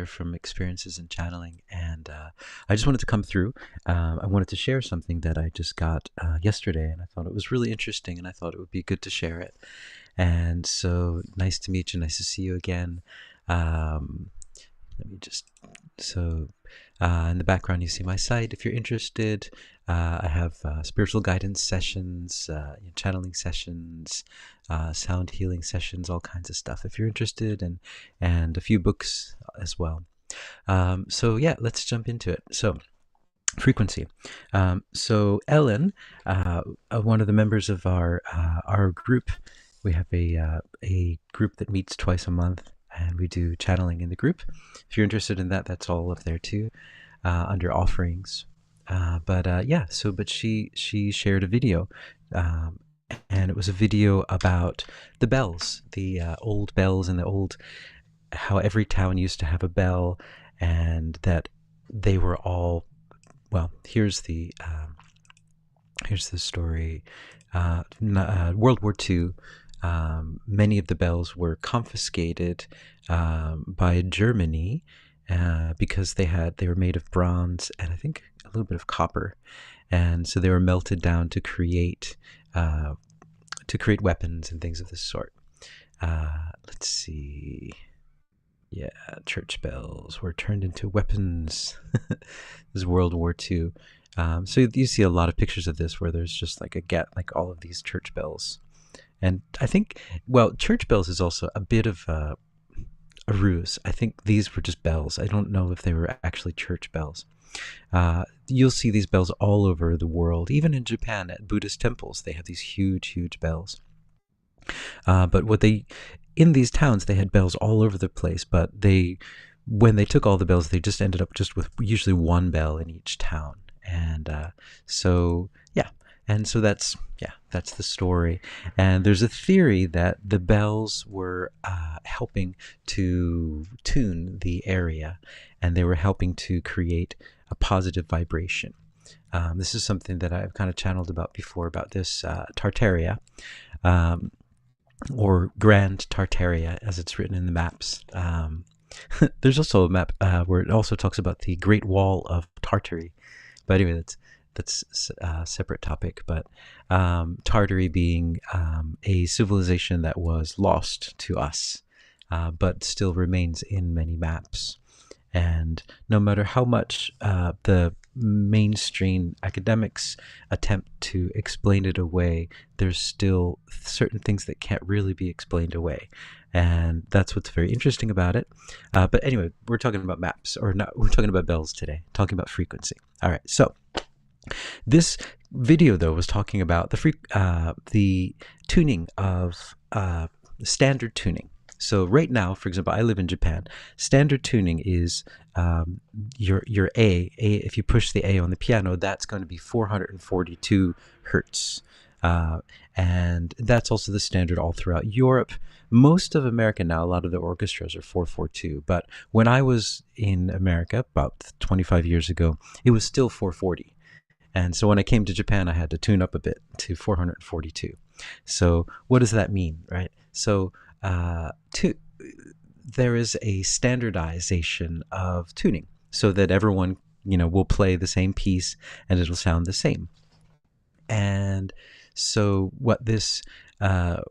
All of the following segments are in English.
from experiences in channeling, and I just wanted to come through. I wanted to share something that I just got yesterday, and I thought it was really interesting, and I thought it would be good to share it. And so, nice to meet you. Nice to see you again. Um, Let me just so in the background you see my site. If you're interested, I have spiritual guidance sessions, channeling sessions, sound healing sessions, all kinds of stuff. If you're interested, and a few books as well. So yeah, let's jump into it. So frequency. So Ellen, one of the members of our group, we have a group that meets twice a month, and we do channeling in the group. If you're interested in that, that's all up there too, under offerings. But she shared a video, um, and it was a video about the bells, the old bells, and the old how every town used to have a bell, and that they were all well. Here's the story. World War II. Many of the bells were confiscated by Germany because they were made of bronze and I think a little bit of copper, and so they were melted down uh, to create weapons and things of this sort. Let's see. Yeah, church bells were turned into weapons. This is World War II. So you see a lot of pictures of this where there's just like all of these church bells. And I think, well, church bells is also a bit of a ruse. I think these were just bells. I don't know if they were actually church bells. You'll see these bells all over the world. Even in Japan at Buddhist temples, they have these huge, huge bells. In these towns, they had bells all over the place, but when they took all the bells, they just ended up just with usually one bell in each town. And yeah. And so that's the story. And there's a theory that the bells were helping to tune the area, and they were helping to create a positive vibration. This is something that I've kind of channeled about before, about this Tartaria, or Grand Tartaria, as it's written in the maps. There's also a map where it also talks about the Great Wall of Tartary. But anyway, that's a separate topic. But Tartary being a civilization that was lost to us, but still remains in many maps. And no matter how much the mainstream academics attempt to explain it away, there's still certain things that can't really be explained away. And that's what's very interesting about it. But anyway, we're talking about maps, or not, we're talking about bells today, talking about frequency. All right, so this video, though, was talking about the tuning of standard tuning. So right now, for example, I live in Japan. Standard tuning is your A. If you push the A on the piano, that's going to be 442 hertz. And that's also the standard all throughout Europe. Most of America now, a lot of the orchestras are 442. But when I was in America about 25 years ago, it was still 440. And so when I came to Japan, I had to tune up a bit to 442. So what does that mean, right? So there is a standardization of tuning so that everyone, will play the same piece and it'll sound the same. And so what this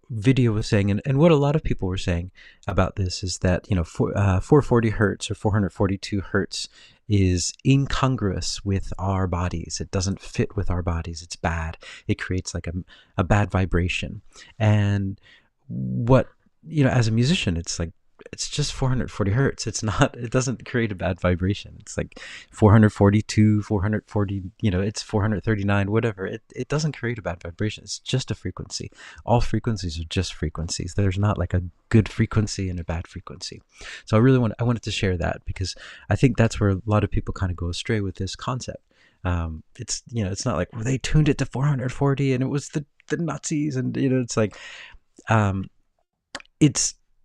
video was saying, and what a lot of people were saying about this, is that 440 hertz or 442 hertz is incongruous with our bodies. It doesn't fit with our bodies. It's bad. It creates like a bad vibration. And what, as a musician, it's like, it's just 440 hertz. It doesn't create a bad vibration. It's like 442, 440, it's 439, whatever. It doesn't create a bad vibration. It's just a frequency. All frequencies are just frequencies. There's not like a good frequency and a bad frequency. So I wanted to share that, because I think that's where a lot of people kind of go astray with this concept. It's not like, well, they tuned it to 440 and it was the Nazis, and it's like,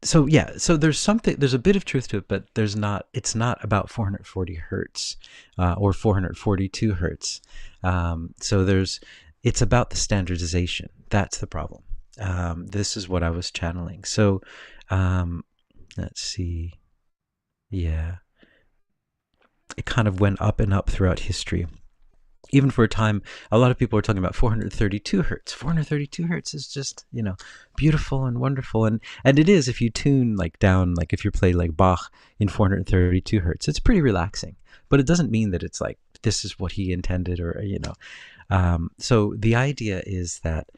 so there's a bit of truth to it, but it's not about 440 hertz or 442 hertz. It's about the standardization. That's the problem. This is what I was channeling. So let's see. Yeah. it kind of went up and up throughout history. Even for a time, a lot of people are talking about 432 hertz. 432 hertz is just, beautiful and wonderful. And it is, if you tune like down, like if you play like Bach in 432 hertz, it's pretty relaxing. But it doesn't mean that it's like, this is what he intended, or. So the idea is that,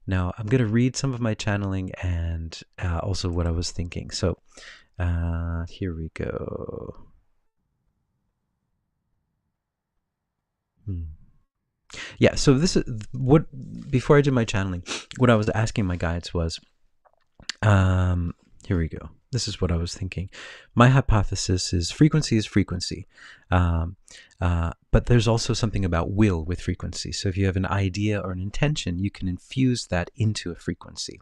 now I'm going to read some of my channeling and also what I was thinking. So here we go. Yeah, so this is what, before I did my channeling, what I was asking my guides was, here we go. This is what I was thinking. My hypothesis is frequency, but there's also something about will with frequency. So if you have an idea or an intention, you can infuse that into a frequency.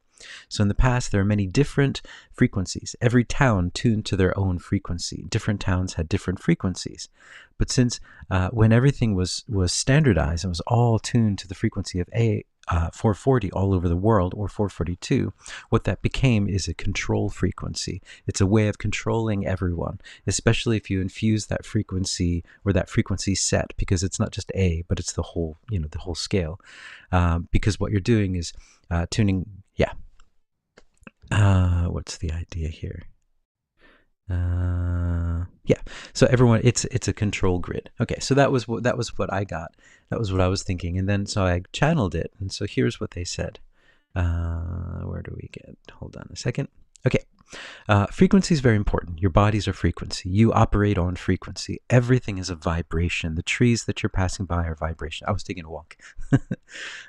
So in the past, there are many different frequencies. Every town tuned to their own frequency. Different towns had different frequencies. But since when everything was standardized and was all tuned to the frequency of 440 all over the world, or 442, what that became is a control frequency. It's a way of controlling everyone, especially if you infuse that frequency or that frequency set, because it's not just A, but it's the whole, the whole scale. Because what you're doing is tuning, what's the idea here? Yeah, so everyone, it's a control grid. Okay, so that was what I got. That was what I was thinking, and then so I channeled it, and so here's what they said. Where do we get? Hold on a second. Okay, frequency is very important. Your bodies are frequency. You operate on frequency. Everything is a vibration. The trees that you're passing by are vibration. I was taking a walk.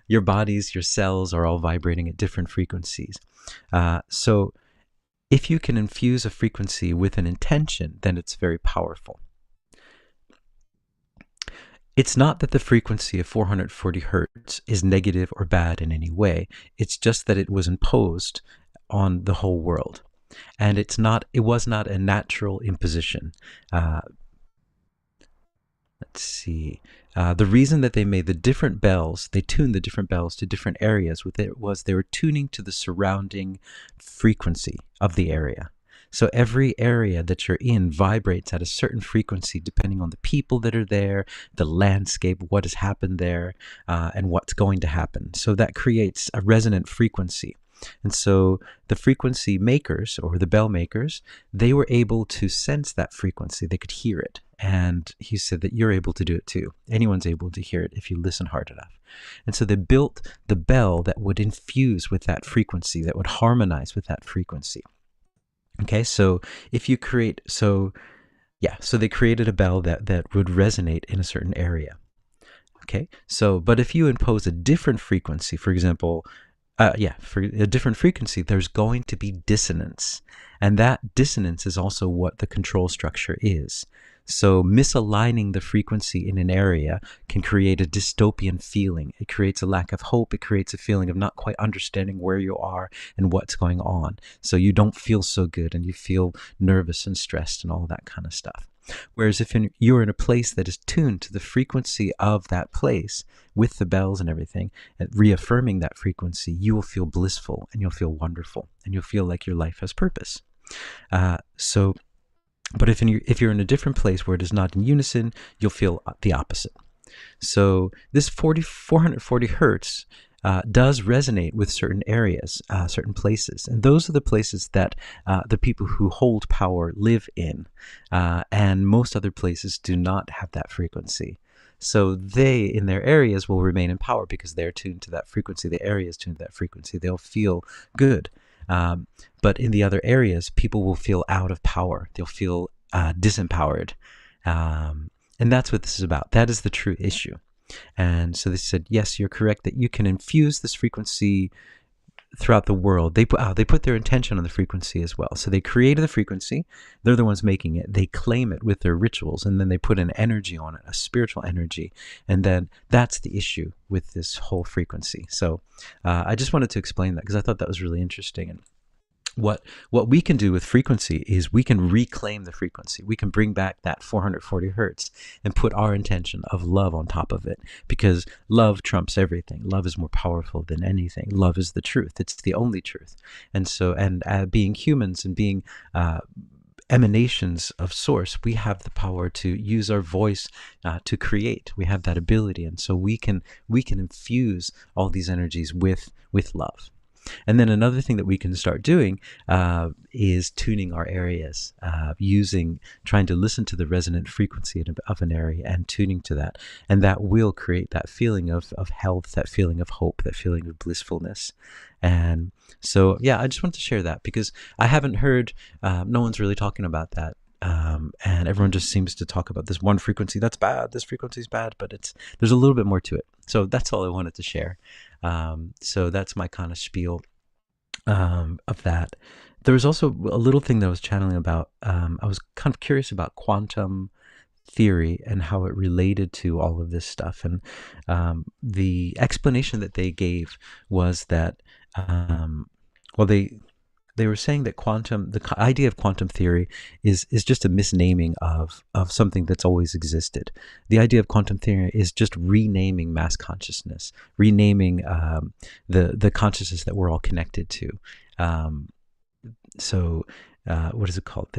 Your bodies, your cells are all vibrating at different frequencies. So if you can infuse a frequency with an intention, then it's very powerful. It's not that the frequency of 440 hertz is negative or bad in any way. It's just that it was imposed on the whole world. And it was not a natural imposition. Let's see. The reason that they made the different bells, they tuned the different bells to different areas with it, was they were tuning to the surrounding frequency of the area. So every area that you're in vibrates at a certain frequency depending on the people that are there, the landscape, what has happened there, and what's going to happen. So that creates a resonant frequency. And so the frequency makers, or the bell makers, they were able to sense that frequency. They could hear it. And he said that you're able to do it too. Anyone's able to hear it if you listen hard enough. And so they built the bell that would infuse with that frequency, that would harmonize with that frequency. Okay, so if you create, so they created a bell that would resonate in a certain area. Okay, so, but if you impose a different frequency, for example, for a different frequency, there's going to be dissonance. And that dissonance is also what the control structure is. So misaligning the frequency in an area can create a dystopian feeling. It creates a lack of hope. It creates a feeling of not quite understanding where you are and what's going on. So you don't feel so good and you feel nervous and stressed and all that kind of stuff. Whereas if you're in a place that is tuned to the frequency of that place with the bells and everything, and reaffirming that frequency, you will feel blissful and you'll feel wonderful and you'll feel like your life has purpose. But if you're in a different place where it is not in unison, you'll feel the opposite. So this 440 hertz does resonate with certain areas, certain places. And those are the places that the people who hold power live in. And most other places do not have that frequency. So they, in their areas, will remain in power because they're tuned to that frequency. The area is tuned to that frequency. They'll feel good. But in the other areas, people will feel out of power. They'll feel disempowered. And that's what this is about. That is the true issue. And so they said, yes, you're correct that you can infuse this frequency throughout the world. They put their intention on the frequency as well. So they created the frequency. They're the ones making it. They claim it with their rituals, and then they put an energy on it, a spiritual energy. And then that's the issue with this whole frequency. So I just wanted to explain that because I thought that was really interesting. And what we can do with frequency is we can reclaim the frequency. We can bring back that 440 hertz and put our intention of love on top of it, because love trumps everything. Love is more powerful than anything. Love is the truth. It's the only truth. And so, being humans and being emanations of source, we have the power to use our voice to create. We have that ability, and so we can infuse all these energies with love. And then another thing that we can start doing is tuning our areas, trying to listen to the resonant frequency of an area and tuning to that. And that will create that feeling of health, that feeling of hope, that feeling of blissfulness. And so, yeah, I just wanted to share that because I haven't heard, no one's really talking about that. And everyone just seems to talk about this one frequency that's bad, this frequency is bad, but there's a little bit more to it. So that's all I wanted to share. So that's my kind of spiel of that. There was also a little thing that I was channeling about. I was kind of curious about quantum theory and how it related to all of this stuff. And the explanation that they gave was that, well, they were saying that the idea of quantum theory is just a misnaming of something that's always existed. The idea of quantum theory is just renaming mass consciousness, renaming the consciousness that we're all connected to. So what is it called?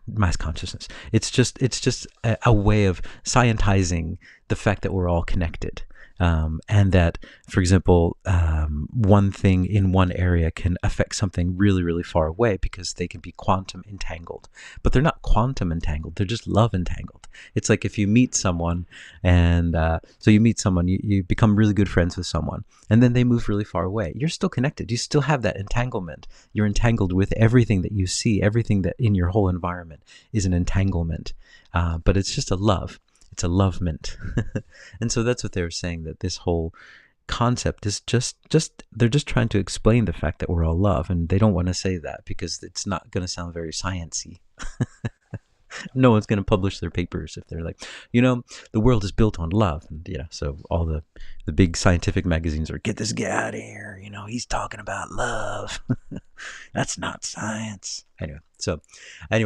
Mass consciousness. It's just a way of scientizing the fact that we're all connected. And that, for example, one thing in one area can affect something really, really far away because they can be quantum entangled. But they're not quantum entangled, they're just love entangled. It's like if you meet someone, and so you meet someone, you become really good friends with someone, and then they move really far away. You're still connected. You still have that entanglement. You're entangled with everything that you see, everything that in your whole environment is an entanglement. But it's just a love. It's a lovement. And so that's what they were saying, that this whole concept is just they're just trying to explain the fact that we're all love, and they don't want to say that because it's not going to sound very sciencey. No one's going to publish their papers if they're like, the world is built on love. And so all the big scientific magazines are, get this guy out of here, he's talking about love. That's not science. Anyway,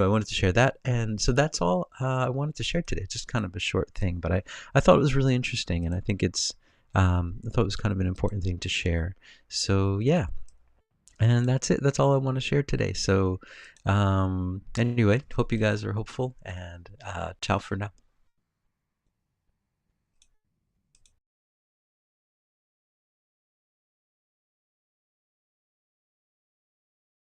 I wanted to share that. And so that's all I wanted to share today. Just kind of a short thing, but I thought it was really interesting, and I think I thought it was kind of an important thing to share. So yeah. And that's it. That's all I want to share today. So anyway, hope you guys are hopeful, and ciao for now.